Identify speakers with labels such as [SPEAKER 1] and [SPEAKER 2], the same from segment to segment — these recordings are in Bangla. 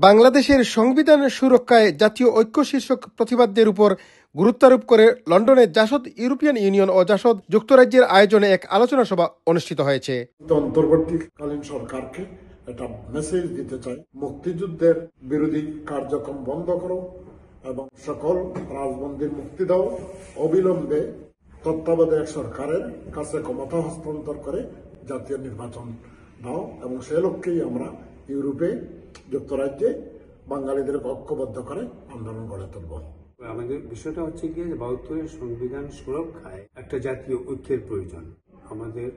[SPEAKER 1] বাংলাদেশের সংবিধান সুরক্ষায় জাতীয় ঐক্য শীর্ষক প্রতিবাদদের উপর গুরুত্বারোপ করে লন্ডনে জাসদ ইউরোপিয়ান ইউনিয়ন ও জাসদ যুক্তরাজ্যের আয়োজনে এক আলোচনা সভা অনুষ্ঠিত হয়েছে।
[SPEAKER 2] অন্তর্বর্তীকালীন সরকারকে একটা মেসেজ দিতে চাই, মুক্তিযুদ্ধের বিরোধী কার্যক্রম বন্ধ করো এবং সকল রাজবন্দীর মুক্তি দাও, অবিলম্বে তত্ত্বাবধায়ক সরকারের কাছে ক্ষমতা হস্তান্তর করে জাতীয় নির্বাচন দাও এবং সে লক্ষ্যেই আমরা ইউরোপে যুক্তরাজ্যে বাঙালিদের ঐক্যবদ্ধ করে আন্দোলন গড়ে তুলব।
[SPEAKER 3] আমাদের বিষয়টা হচ্ছে গিয়ে ৭২-এর সংবিধান সুরক্ষায় একটা জাতীয় ঐক্যের প্রয়োজন। আমাদের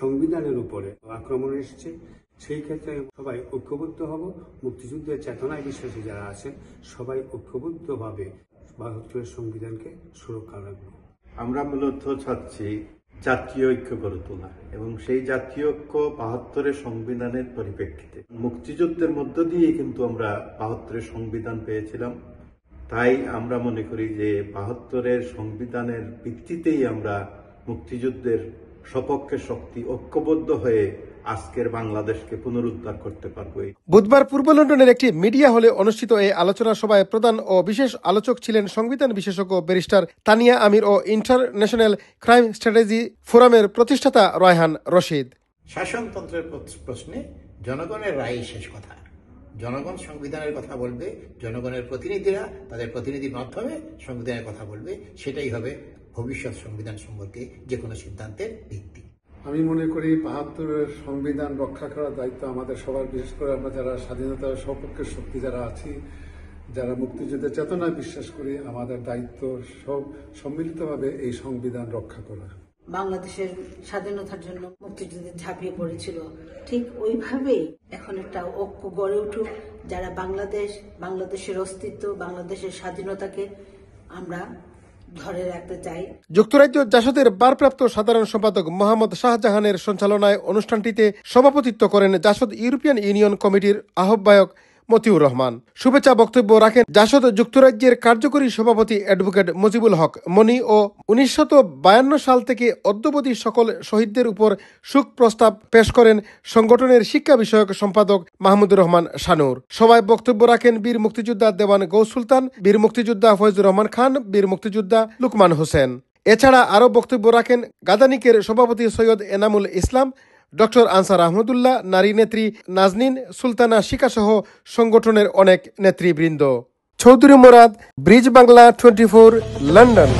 [SPEAKER 3] সংবিধানের উপরে আক্রমণ এসেছে, সেই ক্ষেত্রে সবাই ঐক্যবদ্ধ হব। মুক্তিযুদ্ধের চেতনায় বিশ্বাসী যারা আছেন সবাই ঐক্যবদ্ধভাবে ৭২-এর সংবিধানকে সুরক্ষা রাখব।
[SPEAKER 4] আমরা মূলত চাচ্ছি জাতীয় ঐক্য গড়ে তোলা এবং সেই জাতীয় ঐক্য ৭২-এর সংবিধানের পরিপ্রেক্ষিতে মুক্তিযুদ্ধের মধ্য দিয়ে কিন্তু আমরা ৭২-এর সংবিধান পেয়েছিলাম। তাই আমরা মনে করি যে ৭২-এর সংবিধানের ভিত্তিতেই আমরা মুক্তিযুদ্ধের সপক্ষে শক্তি ঐক্যবদ্ধ হয়ে আজকের বাংলাদেশকে পুনরুদ্ধার করতে পারবো।
[SPEAKER 1] বুধবার পূর্ব লন্ডনের একটি মিডিয়া হলে অনুষ্ঠিত এই আলোচনা সভায় প্রধান ও বিশেষ আলোচক ছিলেন সংবিধান বিশেষজ্ঞ ব্যারিস্টার তানিয়া আমির ও ইন্টারন্যাশনাল ক্রাইম স্ট্র্যাটেজি ফোরামের প্রতিষ্ঠাতা রায়হান রশিদ।
[SPEAKER 5] শাসনতন্ত্রের প্রশ্নে জনগণের রায় শেষ কথা। জনগণ সংবিধানের কথা বলবে, জনগণের প্রতিনিধিরা তাদের প্রতিনিধির মাধ্যমে সংবিধানের কথা বলবে, সেটাই হবে ভবিষ্যৎ সংবিধান সম্পর্কে যে কোনো সিদ্ধান্তের ভিত্তি।
[SPEAKER 6] আমি মনে করি ৭২-এর সংবিধান রক্ষা করার দায়িত্ব আমাদের সবার, বিশেষ করে আমরা যারা স্বাধীনতার সপক্ষের শক্তি যারা আছি, যারা মুক্তিযুদ্ধের চেতনায় বিশ্বাস করি, আমাদের দায়িত্ব সব সম্মিলিতভাবে এই সংবিধান রক্ষা করা।
[SPEAKER 7] বাংলাদেশের স্বাধীনতার জন্য মুক্তিযুদ্ধে ঝাঁপিয়ে পড়েছিল, ঠিক ওইভাবেই এখন একটা ঐক্য গড়ে উঠুক, যারা বাংলাদেশের অস্তিত্ব, বাংলাদেশের স্বাধীনতাকে আমরা ধরে রাখতে চাই।
[SPEAKER 1] যুক্তরাজ্য জাসদের ভারপ্রাপ্ত সাধারণ সম্পাদক মোহাম্মদ শাহজাহানের সঞ্চালনায় অনুষ্ঠানটিতে সভাপতিত্ব করেন জাসদ ইউরোপিয়ান ইউনিয়ন কমিটির আহ্বায়ক মতিউর রহমান। শুভেচ্ছা বক্তব্য রাখেন জাসদ যুক্তরাজ্যের কার্যকরী সভাপতি অ্যাডভোকেট মুজিবুল হক মনি ও ১৯৫২ সাল থেকে অদ্যাবধি সকল শহীদদের উপর শোক প্রস্তাব পেশ করেন সংগঠনের শিক্ষা বিষয়ক সম্পাদক মাহমুদুর রহমান শানুর। সভায় বক্তব্য রাখেন বীর মুক্তিযোদ্ধা দেওয়ান গৌস সুলতান, বীর মুক্তিযোদ্ধা ফয়জুর রহমান খান, বীর মুক্তিযোদ্ধা লুকমান হোসেন। এছাড়া আরও বক্তব্য রাখেন গাদানিকের সভাপতি সৈয়দ এনামুল ইসলাম, ডক্টর আনসার আহমদুল্লাহ, নারী নেত্রী নাজনীন সুলতানা শিকা সহ সংগঠনের অনেক নেতৃবৃন্দ। Chowdhury Morad, bridge Bangla 24, London.